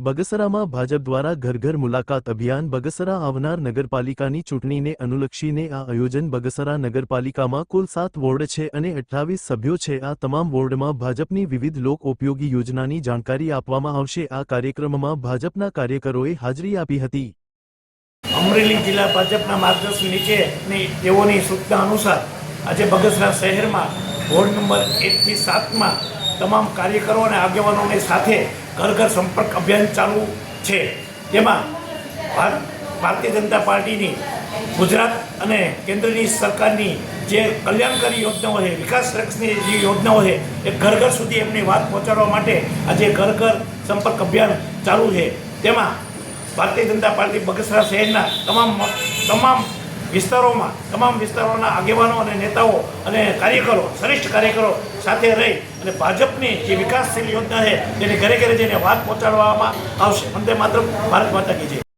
બગસરામાં ભાજપ દ્વારા ઘર ઘર મુલાકાત અભિયાન બગસરા આવનાર નગરપાલિકાની ચૂંટણીને અનુલક્ષીને આ આયોજન બગસરા નગરપાલિકામાં કુલ 7 વોર્ડ છે અને 28 સભ્યો છે। આ તમામ વોર્ડમાં ભાજપની વિવિધ લોક ઉપયોગી યોજનાની જાણકારી આપવામાં આવશે। આ કાર્યક્રમમાં ભાજપના કાર્યકરોએ હાજરી આપી હતી। અમરેલી જિલ્લા ભાજપના માર્ગદર્શન નીચેની તેઓની સૂચના અનુસાર આજે બગસરા શહેરમાં વોર્ડ નંબર 1 થી 7માં તમામ કાર્યકરો અને આગેવાનોની સાથે ઘર ઘર સંપર્ક અભિયાન ચાલુ છે। તેમાં ભારતીય જનતા પાર્ટીની ગુજરાત અને કેન્દ્રની સરકારની જે કલ્યાણકારી યોજનાઓ છે, વિકાસલક્ષી જે યોજનાઓ છે એ ઘર ઘર સુધી એમની વાત પહોંચાડવા માટે આજે ઘર ઘર સંપર્ક અભિયાન ચાલુ છે। તેમાં ભારતીય જનતા પાર્ટી બગસરા શહેરના તમામ વિસ્તારોના આગેવાનો અને નેતાઓ અને કાર્યકરો, શ્રેષ્ઠ કાર્યકરો સાથે રહી અને ભાજપની જે વિકાસશીલ યોજના છે તેની ઘરે ઘરે જઈને વાત પહોંચાડવામાં આવશે। વંદે માતરમ, ભારત માતા કી જય।